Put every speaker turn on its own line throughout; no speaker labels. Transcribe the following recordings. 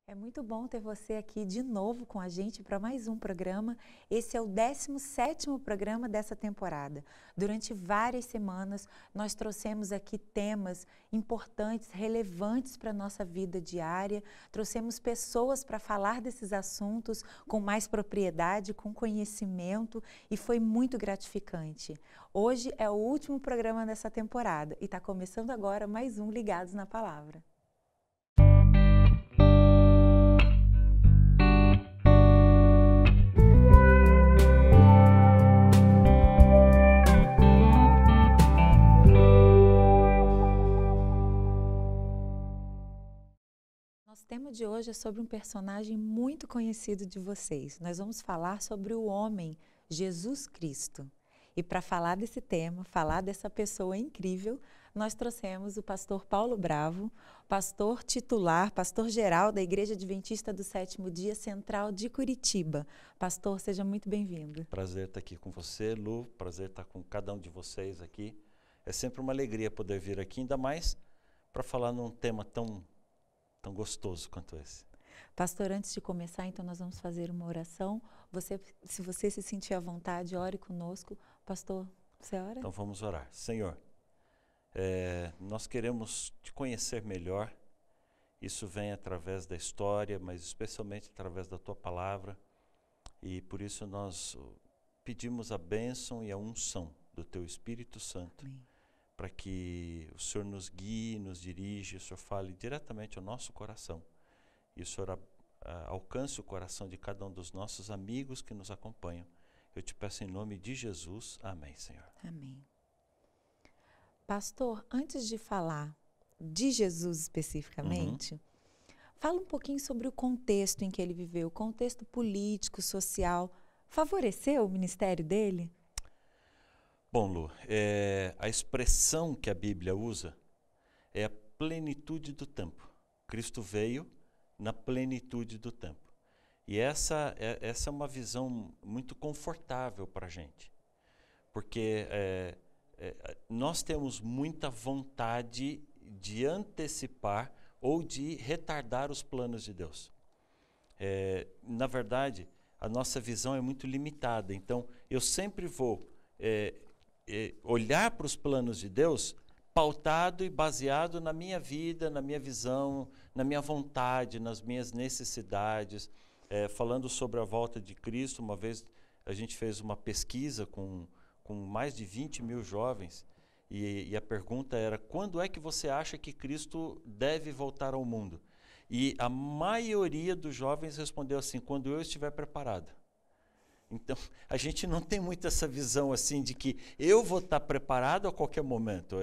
É muito bom ter você aqui de novo com a gente para mais um programa. Esse é o 17º programa dessa temporada. Durante várias semanas, nós trouxemos aqui temas importantes, relevantes para a nossa vida diária. Trouxemos pessoas para falar desses assuntos com mais propriedade, com conhecimento, e foi muito gratificante. Hoje é o último programa dessa temporada e está começando agora mais um Ligados na Palavra. Nosso tema de hoje é sobre um personagem muito conhecido de vocês. Nós vamos falar sobre o homem Jesus Cristo. E para falar desse tema, falar dessa pessoa incrível, nós trouxemos o pastor Paulo Bravo, pastor titular, pastor geral da Igreja Adventista do Sétimo Dia Central de Curitiba. Pastor, seja muito bem-vindo.
Prazer estar aqui com você, Lu, prazer estar com cada um de vocês aqui. É sempre uma alegria poder vir aqui, ainda mais para falar num tema tão gostoso quanto esse.
Pastor, antes de começar, então nós vamos fazer uma oração. Se você se sentir à vontade, ore conosco. Pastor, você ora?
Então vamos orar. Senhor, nós queremos te conhecer melhor. Isso vem através da história, mas especialmente através da tua palavra. E por isso nós pedimos a bênção e a unção do teu Espírito Santo.
Amém.
Para que o Senhor nos guie, nos dirija, o Senhor fale diretamente ao nosso coração. E o Senhor alcance o coração de cada um dos nossos amigos que nos acompanham. Eu te peço em nome de Jesus. Amém, Senhor.
Amém. Pastor, antes de falar de Jesus especificamente, fala um pouquinho sobre o contexto em que ele viveu, o contexto político, social. Favoreceu o ministério dele?
Bom, Lu, a expressão que a Bíblia usa é a plenitude do tempo. Cristo veio na plenitude do tempo. E essa é uma visão muito confortável para a gente. Porque nós temos muita vontade de antecipar ou de retardar os planos de Deus. Na verdade, a nossa visão é muito limitada. Então, eu sempre vou olhar para os planos de Deus pautado e baseado na minha vida, na minha visão, na minha vontade, nas minhas necessidades. Falando sobre a volta de Cristo, uma vez a gente fez uma pesquisa com mais de 20 mil jovens e a pergunta era: quando é que você acha que Cristo deve voltar ao mundo? E a maioria dos jovens respondeu assim: quando eu estiver preparado. Então, a gente não tem muito essa visão assim de que eu vou estar preparado a qualquer momento.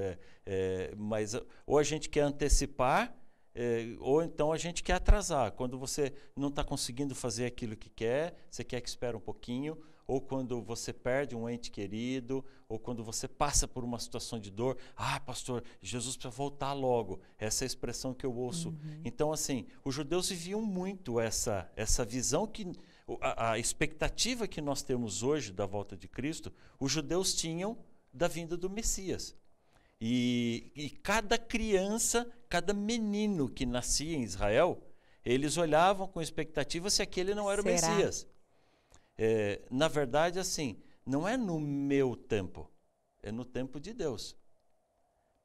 Mas ou a gente quer antecipar, ou então a gente quer atrasar. Quando você não está conseguindo fazer aquilo que quer, você quer que espere um pouquinho, ou quando você perde um ente querido, ou quando você passa por uma situação de dor. Ah, pastor, Jesus precisa voltar logo. Essa é a expressão que eu ouço. Então, assim, os judeus viviam muito essa visão que... A expectativa que nós temos hoje da volta de Cristo, os judeus tinham da vinda do Messias. E cada criança, cada menino que nascia em Israel, eles olhavam com expectativa se aquele não era o Messias. Na verdade, assim, não é no meu tempo, é no tempo de Deus.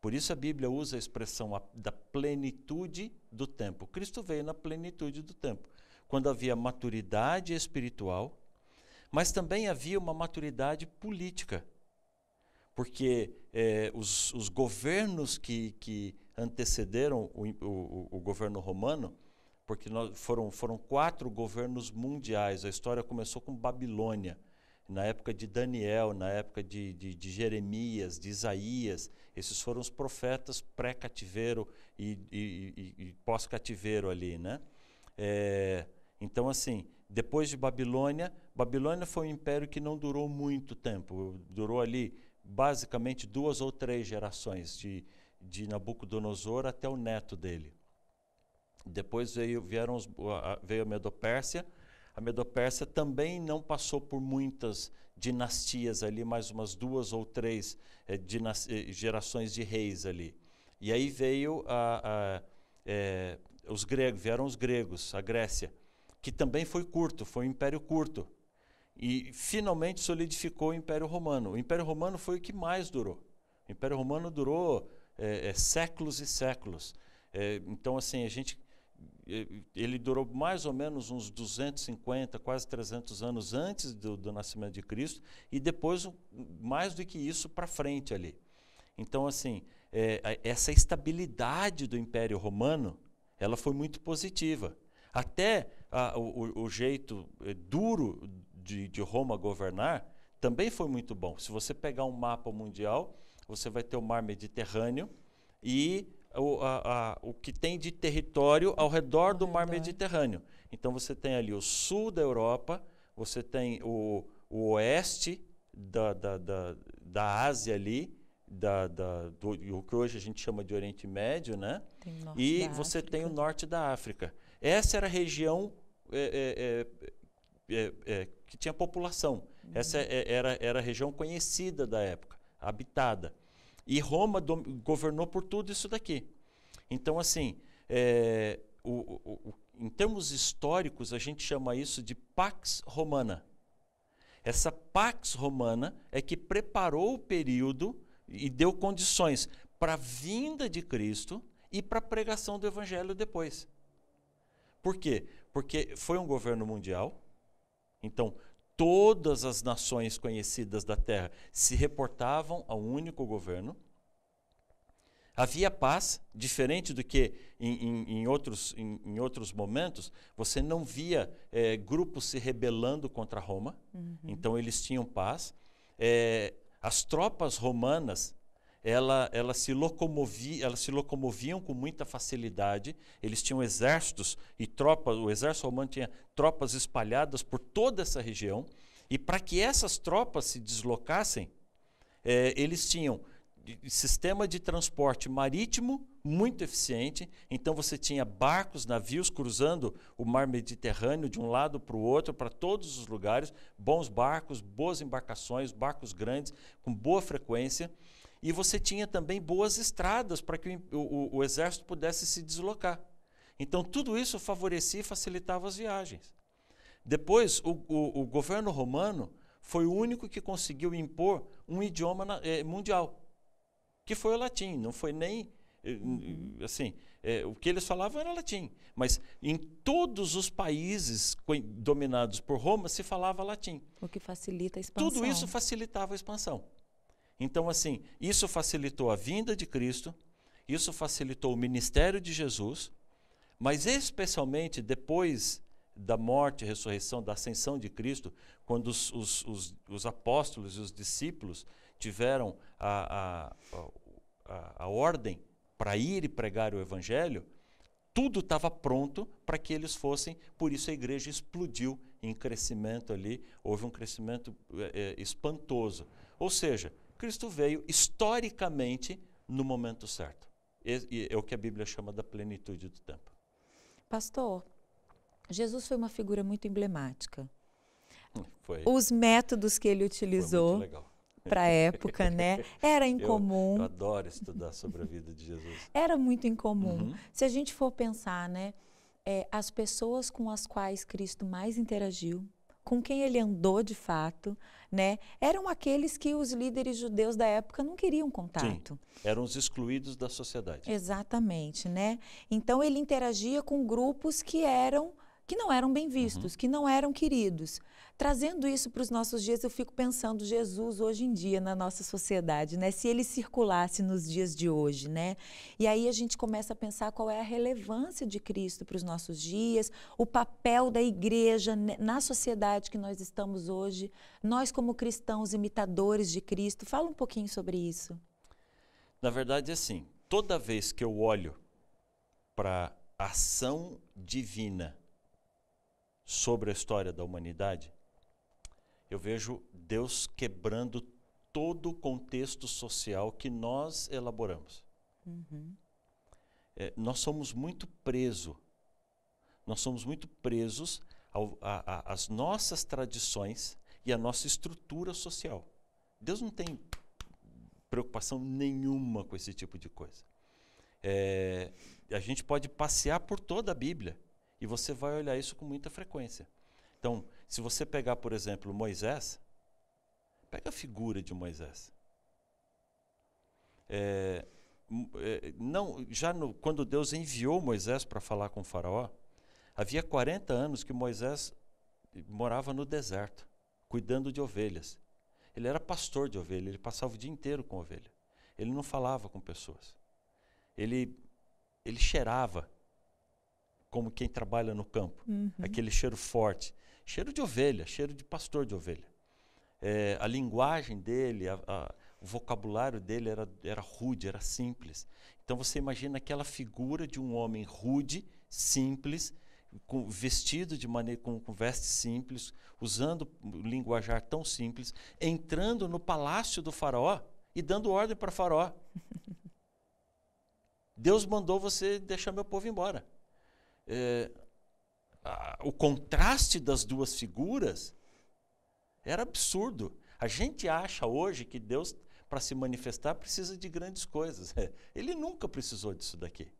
Por isso a Bíblia usa a expressão da plenitude do tempo. Cristo veio na plenitude do tempo, quando havia maturidade espiritual, mas também havia uma maturidade política. Porque os governos que antecederam o governo romano, porque foram 4 governos mundiais. A história começou com Babilônia, na época de Daniel, na época de Jeremias, de Isaías. Esses foram os profetas pré-cativeiro e pós-cativeiro ali, né? Então, assim, depois de Babilônia foi um império que não durou muito tempo. Durou ali, basicamente, 2 ou 3 gerações, de Nabucodonosor até o neto dele. Depois veio a Medopérsia. A Medopérsia também não passou por muitas dinastias ali, mais umas 2 ou 3 gerações de reis ali. E aí veio vieram os gregos, a Grécia, que também foi curto, foi um império curto. E finalmente solidificou o Império Romano. O Império Romano foi o que mais durou. O Império Romano durou séculos e séculos. Então, assim, ele durou mais ou menos uns 250, quase 300 anos antes do nascimento de Cristo, e depois mais do que isso para frente ali. Então, assim, essa estabilidade do Império Romano, ela foi muito positiva. Até o jeito duro de Roma governar também foi muito bom. Se você pegar um mapa mundial, você vai ter o Mar Mediterrâneo e o que tem de território ao redor do Mar Mediterrâneo. Então você tem ali o sul da Europa, você tem o oeste da Ásia ali, o que hoje a gente chama de Oriente Médio, né? E você tem o norte da África. Essa era a região que tinha população. Essa era a região conhecida da época, habitada. E Roma governou por tudo isso daqui. Então, assim, em termos históricos, a gente chama isso de Pax Romana. Essa Pax Romana é que preparou o período e deu condições para a vinda de Cristo e para a pregação do Evangelho depois. Por quê? Porque foi um governo mundial, então todas as nações conhecidas da Terra se reportavam a um único governo. Havia paz, diferente do que em outros momentos, você não via grupos se rebelando contra Roma, então eles tinham paz. As tropas romanas, elas se locomoviam com muita facilidade, eles tinham exércitos e tropas, o exército romano tinha tropas espalhadas por toda essa região, e para que essas tropas se deslocassem, eles tinham sistema de transporte marítimo muito eficiente, então você tinha barcos, navios cruzando o Mar Mediterrâneo de um lado para o outro, para todos os lugares, bons barcos, boas embarcações, barcos grandes, com boa frequência, e você tinha também boas estradas para que o exército pudesse se deslocar. Então tudo isso favorecia e facilitava as viagens. Depois, o governo romano foi o único que conseguiu impor um idioma mundial, que foi o latim. Não foi nem assim, o que eles falavam era latim, mas em todos os países dominados por Roma se falava latim.
O que facilita a expansão.
Tudo isso facilitava a expansão. Então, assim, isso facilitou a vinda de Cristo, isso facilitou o ministério de Jesus, mas especialmente depois da morte, ressurreição, da ascensão de Cristo, quando os apóstolos e os discípulos tiveram a ordem para ir e pregar o Evangelho, tudo estava pronto para que eles fossem, por isso a igreja explodiu em crescimento ali, houve um crescimento espantoso. Ou seja, Cristo veio historicamente no momento certo. É o que a Bíblia chama da plenitude do tempo.
Pastor, Jesus foi uma figura muito emblemática.
Foi.
Os métodos que ele utilizou para a época, né? Era incomum.
Eu adoro estudar sobre a vida de Jesus.
Era muito incomum. Se a gente for pensar, né? As pessoas com as quais Cristo mais interagiu, com quem ele andou de fato, né? Eram aqueles que os líderes judeus da época não queriam contato.
Sim, eram os excluídos da sociedade.
Exatamente, né? Então ele interagia com grupos que não eram bem vistos, que não eram queridos. Trazendo isso para os nossos dias, eu fico pensando Jesus hoje em dia na nossa sociedade, né? Se ele circulasse nos dias de hoje, né? E aí a gente começa a pensar qual é a relevância de Cristo para os nossos dias, o papel da igreja na sociedade que nós estamos hoje, nós como cristãos imitadores de Cristo. Fala um pouquinho sobre isso.
Na verdade, assim, toda vez que eu olho para a ação divina sobre a história da humanidade, eu vejo Deus quebrando todo o contexto social que nós elaboramos. Nós somos muito presos às nossas tradições e à nossa estrutura social. Deus não tem preocupação nenhuma com esse tipo de coisa. a gente pode passear por toda a Bíblia e você vai olhar isso com muita frequência. Então, se você pegar, por exemplo, Moisés, pega a figura de Moisés. Quando Deus enviou Moisés para falar com o faraó, havia 40 anos que Moisés morava no deserto, cuidando de ovelhas. Ele era pastor de ovelha, ele passava o dia inteiro com ovelha. Ele não falava com pessoas. Ele cheirava como quem trabalha no campo, aquele cheiro forte, cheiro de ovelha, cheiro de pastor de ovelha. A linguagem dele, o vocabulário dele era rude, era simples. Então você imagina aquela figura de um homem rude, simples, vestido de maneira com vestes simples, usando um linguajar tão simples, entrando no palácio do faraó e dando ordem para o faraó. Deus mandou você deixar meu povo embora. O contraste das duas figuras era absurdo. A gente acha hoje que Deus, para se manifestar, precisa de grandes coisas. Ele nunca precisou disso daqui.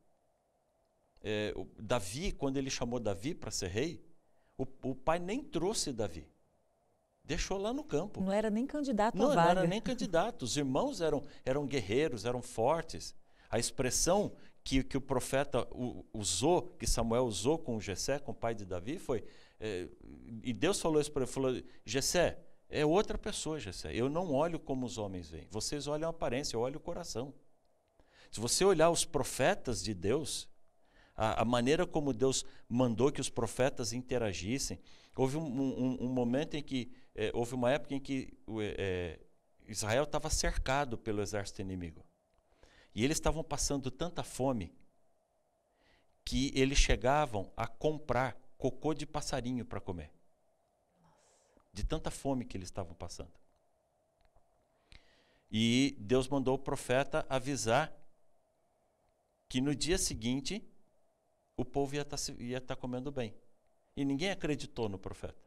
Davi, quando ele chamou Davi para ser rei, o pai nem trouxe Davi. Deixou lá no campo.
Não era nem candidato à vaga.
Não era nem candidato. Os irmãos eram guerreiros, eram fortes. A expressão que o profeta usou, que Samuel usou com Jessé, com o pai de Davi, foi... e Deus falou isso para ele, falou, Jessé, é outra pessoa, Jessé. Eu não olho como os homens veem. Vocês olham a aparência, eu olho o coração. Se você olhar os profetas de Deus, a maneira como Deus mandou que os profetas interagissem, houve um momento em que, houve uma época em que Israel estava cercado pelo exército inimigo. E eles estavam passando tanta fome que eles chegavam a comprar cocô de passarinho para comer. De tanta fome que eles estavam passando. E Deus mandou o profeta avisar que no dia seguinte o povo ia estar comendo bem. E ninguém acreditou no profeta,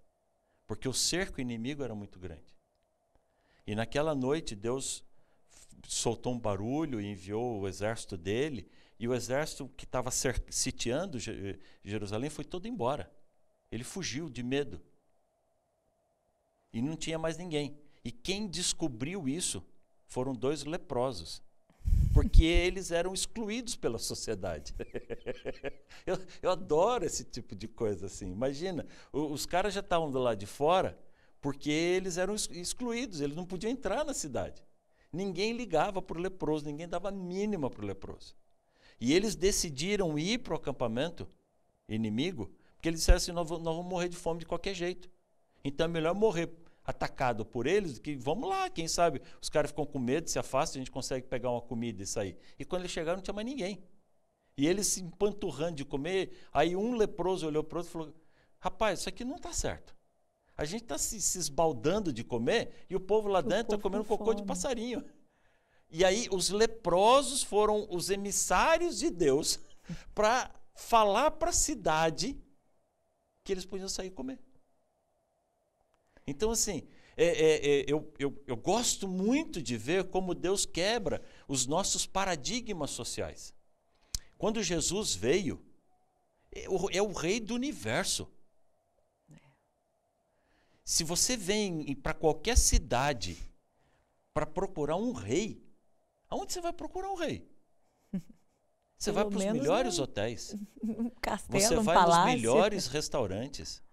porque o cerco inimigo era muito grande. E naquela noite Deus soltou um barulho e enviou o exército dele, e o exército que estava sitiando Jerusalém foi todo embora. Ele fugiu de medo. E não tinha mais ninguém. E quem descobriu isso foram 2 leprosos, porque eles eram excluídos pela sociedade. Eu adoro esse tipo de coisa assim. Imagina, os caras já estavam do lado de fora porque eles eram excluídos, eles não podiam entrar na cidade. Ninguém ligava para o leproso, ninguém dava a mínima para o leproso. E eles decidiram ir para o acampamento inimigo, porque eles disseram assim, nós vamos morrer de fome de qualquer jeito. Então é melhor morrer atacado por eles do que, vamos lá, quem sabe, os caras ficam com medo, se afastam, a gente consegue pegar uma comida e sair. E quando eles chegaram, não tinha mais ninguém. E eles se empanturrando de comer, aí um leproso olhou para o outro e falou, rapaz, isso aqui não está certo. A gente está se esbaldando de comer e o povo lá dentro está comendo cocô de passarinho. E aí os leprosos foram os emissários de Deus para falar para a cidade que eles podiam sair e comer. Então, assim, eu gosto muito de ver como Deus quebra os nossos paradigmas sociais. Quando Jesus veio, é o rei do universo. Se você vem para qualquer cidade para procurar um rei, aonde você vai procurar um rei? Você vai para os melhores hotéis.
Um castelo,
você vai
palácio.
nos melhores restaurantes.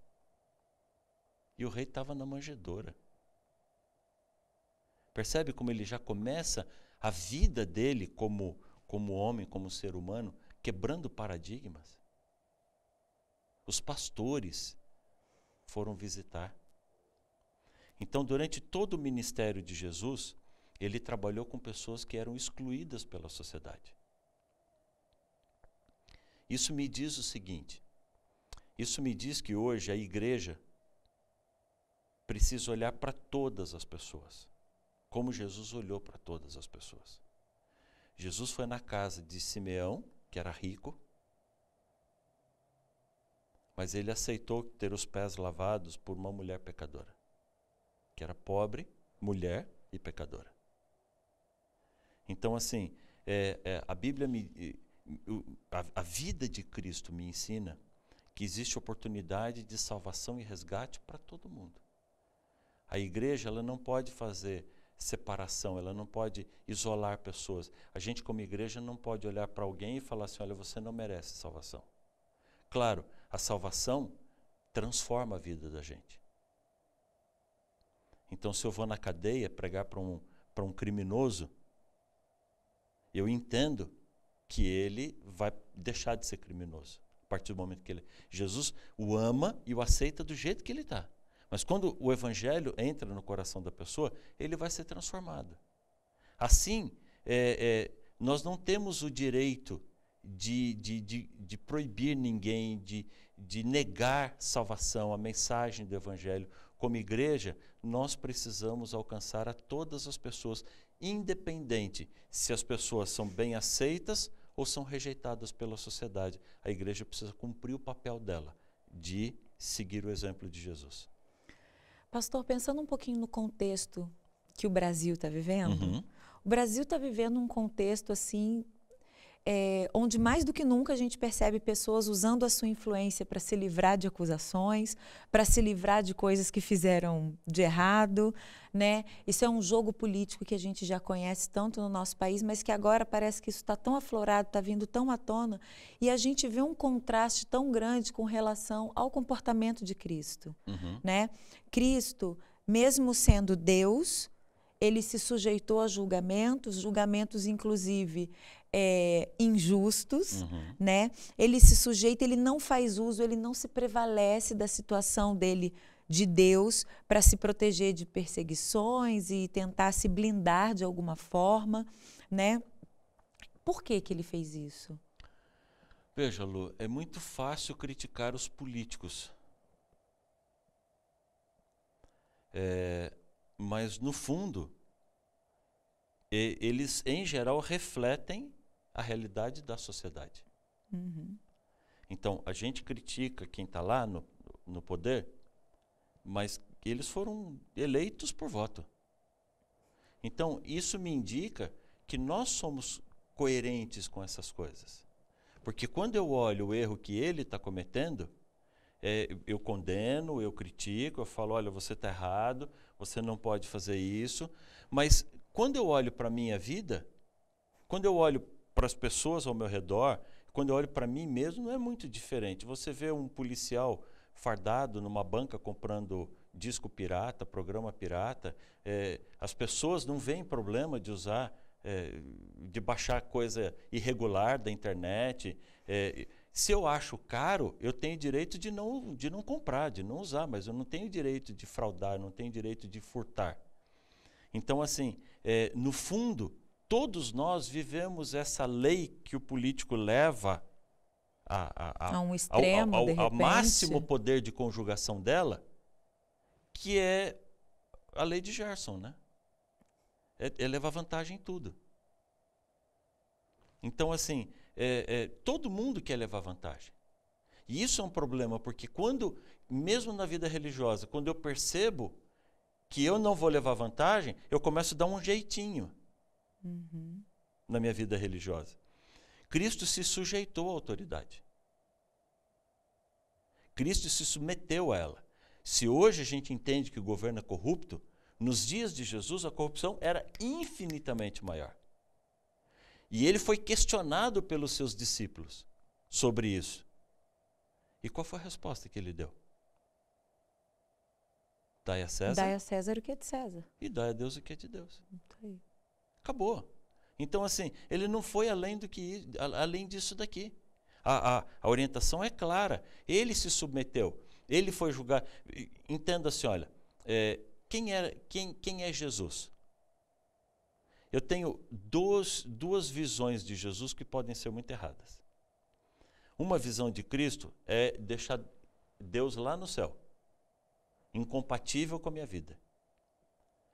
E o rei estava na manjedoura. Percebe como ele já começa a vida dele como homem, como ser humano, quebrando paradigmas? Os pastores foram visitar. Então, durante todo o ministério de Jesus, ele trabalhou com pessoas que eram excluídas pela sociedade. Isso me diz o seguinte, isso me diz que hoje a igreja precisa olhar para todas as pessoas, como Jesus olhou para todas as pessoas. Jesus foi na casa de Simeão, que era rico, mas ele aceitou ter os pés lavados por uma mulher pecadora, que era pobre, mulher e pecadora. Então, assim, a Bíblia a vida de Cristo me ensina que existe oportunidade de salvação e resgate para todo mundo. A igreja, ela não pode fazer separação, ela não pode isolar pessoas. A gente, como igreja, não pode olhar para alguém e falar assim, olha, você não merece salvação. Claro, a salvação transforma a vida da gente. Então, se eu vou na cadeia pregar para um criminoso, eu entendo que ele vai deixar de ser criminoso. A partir do momento que ele... Jesus o ama e o aceita do jeito que ele está. Mas quando o evangelho entra no coração da pessoa, ele vai ser transformado. Assim, nós não temos o direito de proibir ninguém, de negar salvação, a mensagem do evangelho. Como igreja, nós precisamos alcançar a todas as pessoas, independente se as pessoas são bem aceitas ou são rejeitadas pela sociedade. A igreja precisa cumprir o papel dela, de seguir o exemplo de Jesus.
Pastor, pensando um pouquinho no contexto que o Brasil está vivendo, o Brasil está vivendo um contexto assim, onde mais do que nunca a gente percebe pessoas usando a sua influência para se livrar de acusações, para se livrar de coisas que fizeram de errado, né? Isso é um jogo político que a gente já conhece tanto no nosso país, mas que agora parece que isso está tão aflorado, está vindo tão à tona, e a gente vê um contraste tão grande com relação ao comportamento de Cristo, né? Cristo, mesmo sendo Deus, ele se sujeitou a julgamentos inclusive injustos, né? Ele se sujeita, ele não faz uso, ele não se prevalece da situação dele de Deus para se proteger de perseguições e tentar se blindar de alguma forma, né? Por que ele fez isso?
Veja, Lu, é muito fácil criticar os políticos. Mas, no fundo, eles, em geral, refletem a realidade da sociedade. Então, a gente critica quem está lá no poder, mas eles foram eleitos por voto. Então, isso me indica que nós somos coerentes com essas coisas. Porque quando eu olho o erro que ele está cometendo, eu condeno, eu critico, eu falo, olha, você está errado, você não pode fazer isso. Mas quando eu olho para a minha vida, quando eu olho para as pessoas ao meu redor, quando eu olho para mim mesmo, não é muito diferente. Você vê um policial fardado numa banca comprando disco pirata, programa pirata, as pessoas não veem problema de usar, de baixar coisa irregular da internet. Se eu acho caro, eu tenho direito de não comprar, de não usar, mas eu não tenho direito de fraudar, não tenho direito de furtar. Então, assim, no fundo, todos nós vivemos essa lei que o político leva
a um extremo,
ao máximo poder de conjugação dela, que é a lei de Gerson, né? É levar vantagem em tudo. Então, assim, todo mundo quer levar vantagem. E isso é um problema, porque mesmo na vida religiosa, quando eu percebo que eu não vou levar vantagem, eu começo a dar um jeitinho na minha vida religiosa. Cristo se sujeitou à autoridade. Cristo se submeteu a ela. Se hoje a gente entende que o governo é corrupto, nos dias de Jesus a corrupção era infinitamente maior. E ele foi questionado pelos seus discípulos sobre isso. E qual foi a resposta que ele deu? Dai a César.
Dai a César o que é de César.
E dai a Deus o que é de Deus. Acabou. Então, assim, ele não foi além disso daqui. A orientação é clara. Ele se submeteu. Ele foi julgar. Entenda-se, olha, quem é Jesus? Eu tenho duas visões de Jesus que podem ser muito erradas. Uma visão de Cristo é deixar Deus lá no céu, incompatível com a minha vida.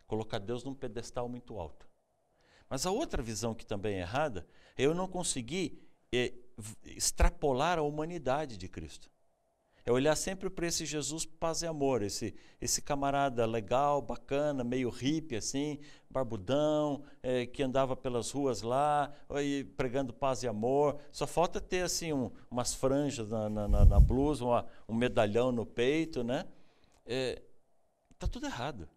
Colocar Deus num pedestal muito alto. Mas a outra visão que também é errada é eu não conseguir extrapolar a humanidade de Cristo. É olhar sempre para esse Jesus paz e amor, esse camarada legal, bacana, meio hippie assim, barbudão, que andava pelas ruas lá, pregando paz e amor. Só falta ter assim umas franjas na blusa, um medalhão no peito, né? Está tudo errado.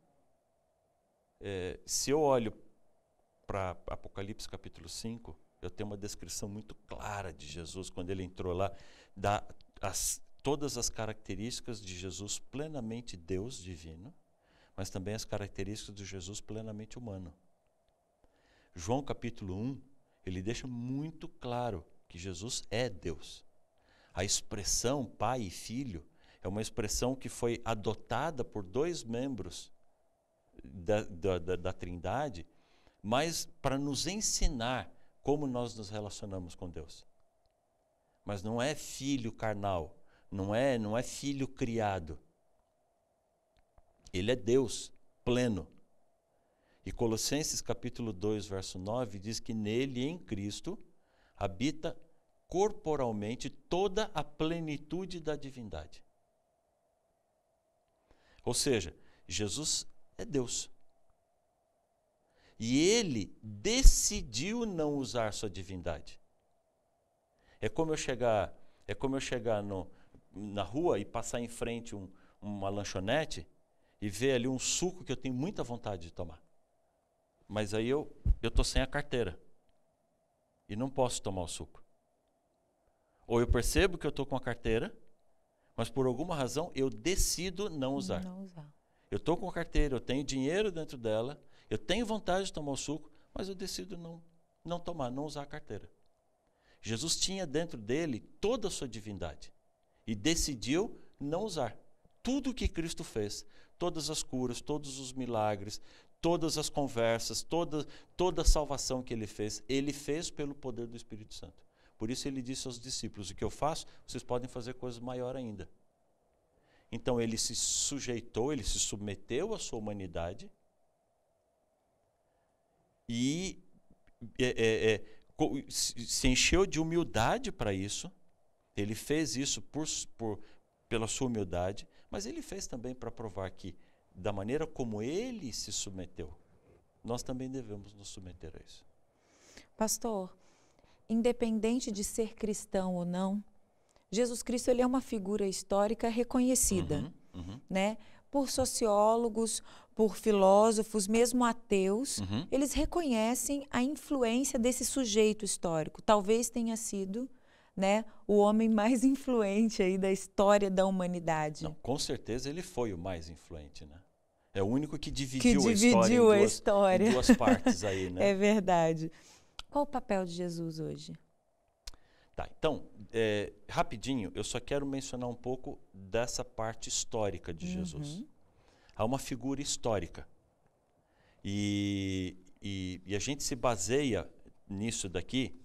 Se eu olho para Apocalipse capítulo 5, eu tenho uma descrição muito clara de Jesus, quando ele entrou lá, todas as características de Jesus plenamente Deus divino, mas também as características de Jesus plenamente humano. João capítulo 1, ele deixa muito claro que Jesus é Deus. A expressão pai e filho é uma expressão que foi adotada por dois membros da Trindade, mas para nos ensinar como nós nos relacionamos com Deus. Mas não é filho carnal, não é filho criado. Ele é Deus pleno. E Colossenses capítulo 2, verso 9, diz que nele, em Cristo, habita corporalmente toda a plenitude da divindade. Ou seja, Jesus é Deus. E ele decidiu não usar sua divindade. É como eu chegar na rua e passar em frente uma lanchonete e ver ali um suco que eu tenho muita vontade de tomar. Mas aí eu estou sem a carteira e não posso tomar o suco. Ou eu percebo que eu estou com a carteira, mas por alguma razão eu decido não usar. Eu estou com a carteira, eu tenho dinheiro dentro dela, eu tenho vontade de tomar o suco, mas eu decido não tomar, não usar a carteira. Jesus tinha dentro dele toda a sua divindade e decidiu não usar. Tudo o que Cristo fez, todas as curas, todos os milagres, todas as conversas, toda a salvação que ele fez pelo poder do Espírito Santo. Por isso ele disse aos discípulos, o que eu faço, vocês podem fazer coisas maiores ainda. Então ele se sujeitou, ele se submeteu à sua humanidade e se encheu de humildade para isso. Ele fez isso pela sua humildade, mas ele fez também para provar que, da maneira como ele se submeteu, nós também devemos nos submeter a isso.
Pastor, independente de ser cristão ou não, Jesus Cristo ele é uma figura histórica reconhecida, né? Por sociólogos, por filósofos, mesmo ateus, eles reconhecem a influência desse sujeito histórico. Talvez tenha sido, né, o homem mais influente aí da história da humanidade.
Não, com certeza ele foi o mais influente, né? É o único que dividiu
a história
em duas partes aí, né?
É verdade. Qual o papel de Jesus hoje?
Tá, então, rapidinho, eu só quero mencionar um pouco dessa parte histórica de Jesus. Há uma figura histórica. E a gente se baseia nisso daqui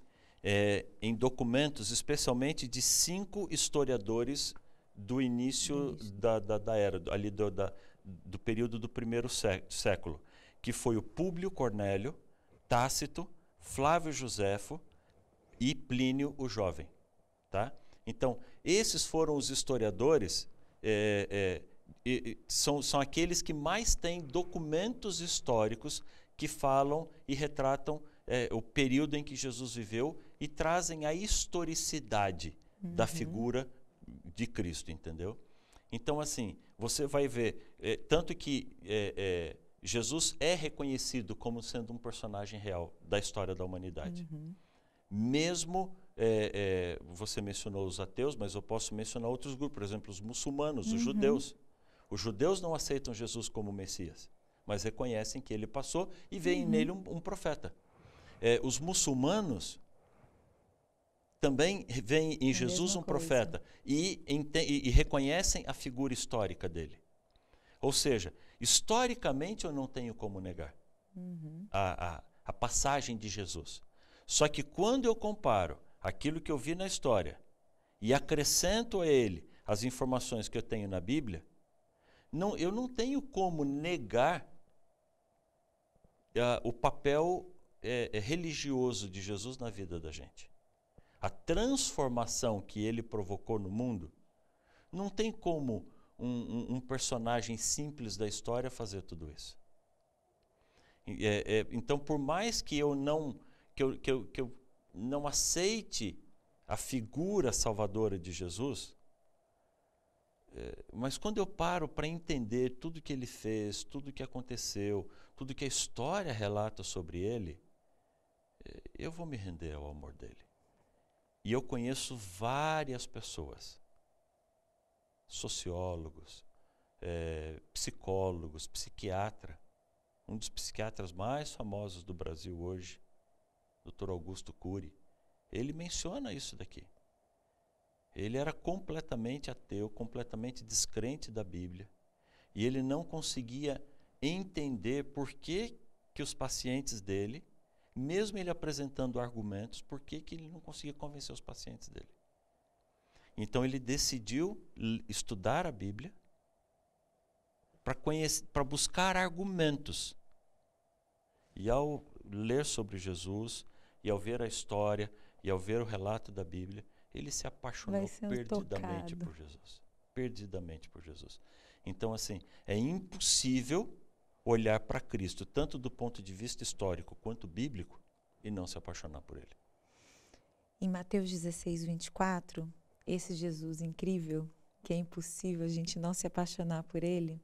em documentos, especialmente de 5 historiadores do início da era, ali do período do primeiro século, que foi o Públio Cornélio, Tácito, Flávio Josefo e Plínio o Jovem. Tá? Então, esses foram os historiadores, são aqueles que mais têm documentos históricos que falam e retratam o período em que Jesus viveu e trazem a historicidade da figura de Cristo, entendeu? Então, assim, você vai ver, tanto que Jesus é reconhecido como sendo um personagem real da história da humanidade. Mesmo, você mencionou os ateus, mas eu posso mencionar outros grupos, por exemplo, os muçulmanos, os judeus. Os judeus não aceitam Jesus como Messias, mas reconhecem que ele passou e veem nele um profeta. Os muçulmanos também veem em Jesus um profeta e reconhecem a figura histórica dele. Ou seja, historicamente eu não tenho como negar a passagem de Jesus. Só que quando eu comparo aquilo que eu vi na história e acrescento a ele as informações que eu tenho na Bíblia, eu não tenho como negar o papel religioso de Jesus na vida da gente. A transformação que ele provocou no mundo Não tem como um personagem simples da história fazer tudo isso. Então, por mais que eu não aceite a figura salvadora de Jesus, mas quando eu paro para entender tudo que ele fez, tudo que aconteceu, tudo que a história relata sobre ele, eu vou me render ao amor dele. E eu conheço várias pessoas, sociólogos, psicólogos, psiquiatra. Um dos psiquiatras mais famosos do Brasil hoje, Dr. Augusto Cury, ele menciona isso daqui. Ele era completamente ateu, completamente descrente da Bíblia. E ele não conseguia entender por que os pacientes dele, mesmo ele apresentando argumentos, por que ele não conseguia convencer os pacientes dele. Então ele decidiu estudar a Bíblia para buscar argumentos. E ao ler sobre Jesus, e ao ver a história, e ao ver o relato da Bíblia, ele se apaixonou perdidamente por Jesus. Perdidamente por Jesus. Então, assim, é impossível olhar para Cristo, tanto do ponto de vista histórico quanto bíblico, e não se apaixonar por ele.
Em Mateus 16, 24, esse Jesus incrível, que é impossível a gente não se apaixonar por ele,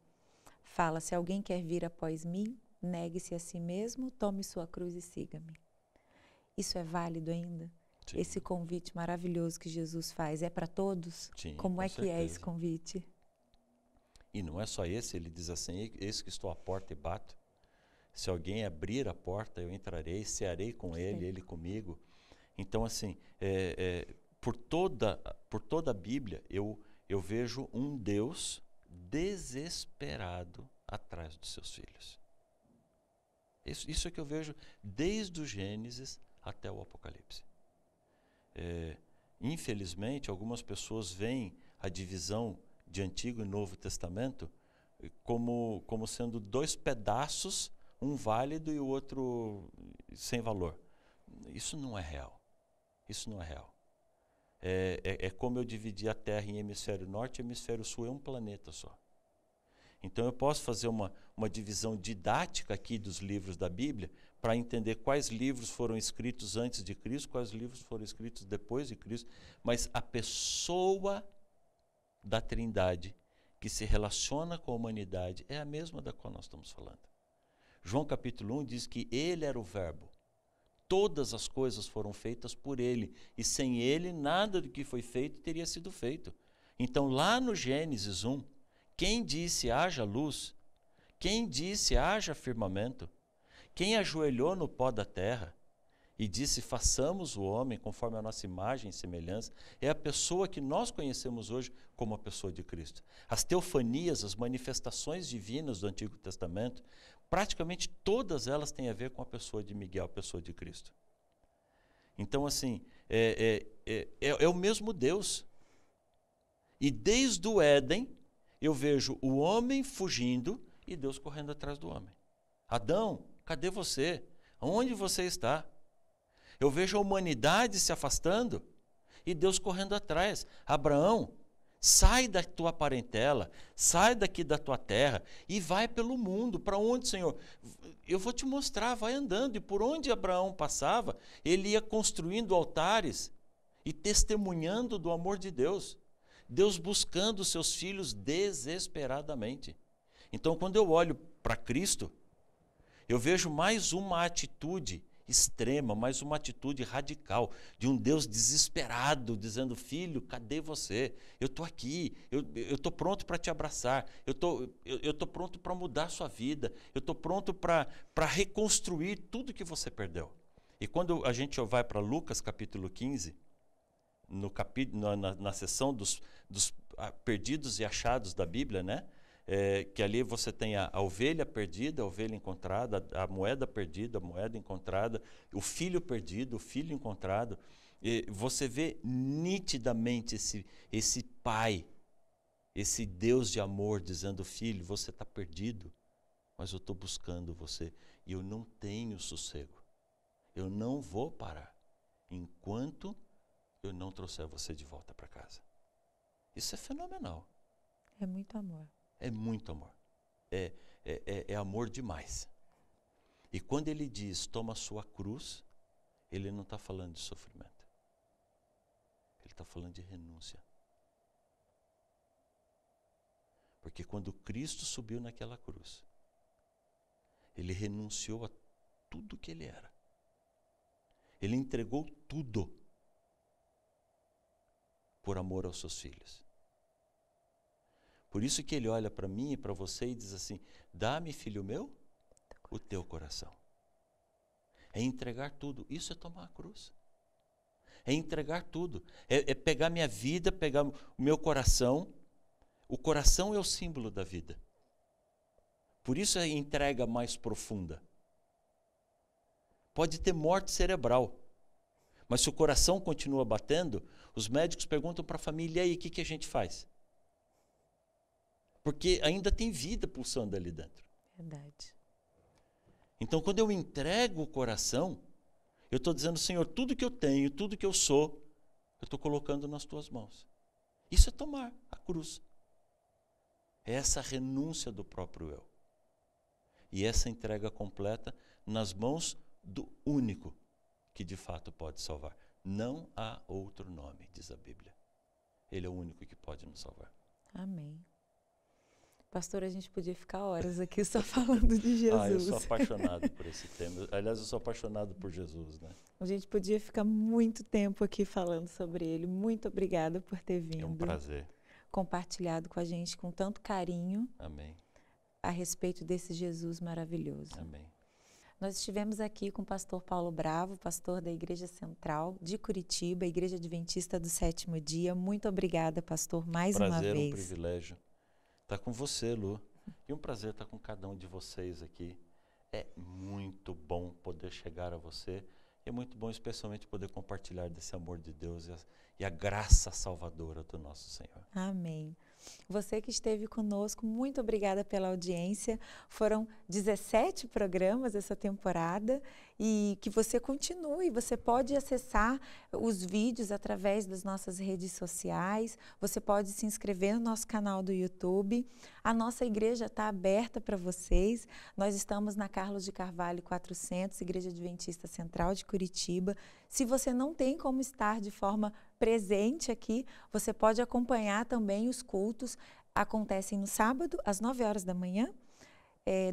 fala: se alguém quer vir após mim, negue-se a si mesmo, tome sua cruz e siga-me. Isso é válido ainda?
Sim.
Esse convite maravilhoso que Jesus faz é para todos?
Sim,
como é
certeza.
Que é esse convite?
E não é só esse, ele diz assim: eis que estou à porta e bato. Se alguém abrir a porta, eu entrarei, cearei com ele, ele comigo. Então, assim, por toda a Bíblia, eu vejo um Deus desesperado atrás dos seus filhos. Isso é que eu vejo desde o Gênesis até o Apocalipse. Infelizmente, algumas pessoas veem a divisão de Antigo e Novo Testamento como sendo dois pedaços, um válido e o outro sem valor. Isso não é real. Isso não é real. É como eu dividi a Terra em hemisfério norte e hemisfério sul, é um planeta só. Então eu posso fazer uma divisão didática aqui dos livros da Bíblia para entender quais livros foram escritos antes de Cristo, quais livros foram escritos depois de Cristo, mas a pessoa da Trindade que se relaciona com a humanidade é a mesma da qual nós estamos falando. João capítulo 1 diz que ele era o Verbo. Todas as coisas foram feitas por ele, e sem ele nada do que foi feito teria sido feito. Então lá no Gênesis 1, quem disse haja luz? Quem disse haja firmamento? Quem ajoelhou no pó da terra e disse façamos o homem conforme a nossa imagem e semelhança, é a pessoa que nós conhecemos hoje como a pessoa de Cristo. As teofanias, as manifestações divinas do Antigo Testamento, praticamente todas elas têm a ver com a pessoa de Miguel, a pessoa de Cristo. Então, assim, é o mesmo Deus. E desde o Éden, eu vejo o homem fugindo e Deus correndo atrás do homem. Adão, cadê você? Onde você está? Eu vejo a humanidade se afastando e Deus correndo atrás. Abraão, sai da tua parentela, sai daqui da tua terra e vai pelo mundo. Para onde, Senhor? Eu vou te mostrar, vai andando. E por onde Abraão passava, ele ia construindo altares e testemunhando do amor de Deus. Deus buscando os seus filhos desesperadamente. Então, quando eu olho para Cristo, eu vejo mais uma atitude extrema, mais uma atitude radical de um Deus desesperado, dizendo: filho, cadê você? Eu estou aqui, eu estou pronto para te abraçar, eu estou pronto para mudar a sua vida, eu estou pronto para reconstruir tudo que você perdeu. E quando a gente vai para Lucas capítulo 15, na seção dos perdidos e achados da Bíblia, né? Que ali você tem a ovelha perdida, a ovelha encontrada, a moeda perdida, a moeda encontrada, o filho perdido, o filho encontrado. E você vê nitidamente esse pai, esse Deus de amor dizendo: filho, você está perdido, mas eu estou buscando você e eu não tenho sossego. Eu não vou parar enquanto eu não trouxer você de volta para casa. Isso é fenomenal.
É muito amor.
É muito amor. É amor demais. E quando ele diz, toma a sua cruz, ele não está falando de sofrimento. Ele está falando de renúncia. Porque quando Cristo subiu naquela cruz, ele renunciou a tudo que ele era. Ele entregou tudo por amor aos seus filhos. Por isso que ele olha para mim e para você e diz assim, dá-me, filho meu, o teu coração. É entregar tudo. Isso é tomar a cruz. É entregar tudo. É pegar minha vida, pegar o meu coração. O coração é o símbolo da vida. Por isso é a entrega mais profunda. Pode ter morte cerebral, mas se o coração continua batendo, os médicos perguntam para a família, e aí, o que a gente faz? Porque ainda tem vida pulsando ali dentro.
Verdade.
Então, quando eu entrego o coração, eu estou dizendo, Senhor, tudo que eu tenho, tudo que eu sou, eu estou colocando nas tuas mãos. Isso é tomar a cruz. É essa renúncia do próprio eu. E essa entrega completa nas mãos do único que de fato pode salvar. Não há outro nome, diz a Bíblia. Ele é o único que pode nos salvar.
Amém. Pastor, a gente podia ficar horas aqui só falando de Jesus.
Eu sou apaixonado por esse tema. Aliás, eu sou apaixonado por Jesus, né?
A gente podia ficar muito tempo aqui falando sobre ele. Muito obrigada por ter vindo.
É um prazer.
Compartilhado com a gente com tanto carinho.
Amém.
A respeito desse Jesus maravilhoso.
Amém.
Nós estivemos aqui com o pastor Paulo Bravo, pastor da Igreja Central de Curitiba, Igreja Adventista do Sétimo Dia. Muito obrigada, pastor, mais uma vez.
Prazer, um privilégio estar com você, Lu. E um prazer estar com cada um de vocês aqui. É muito bom poder chegar a você. É muito bom, especialmente, poder compartilhar desse amor de Deus e a graça salvadora do nosso Senhor.
Amém. Você que esteve conosco, muito obrigada pela audiência. Foram 17 programas essa temporada e que você continue. Você pode acessar os vídeos através das nossas redes sociais. Você pode se inscrever no nosso canal do YouTube. A nossa igreja está aberta para vocês. Nós estamos na Carlos de Carvalho 400, Igreja Adventista Central de Curitiba. Se você não tem como estar de forma presente aqui, você pode acompanhar também os cultos. Acontecem no sábado, às 9 horas da manhã,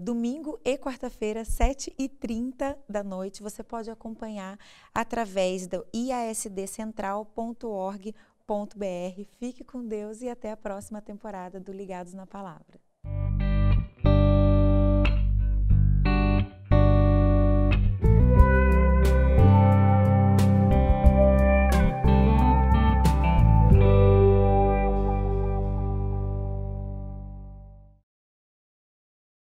domingo e quarta-feira, 7h30 da noite. Você pode acompanhar através do iasdcentral.org.br. Fique com Deus e até a próxima temporada do Ligados na Palavra.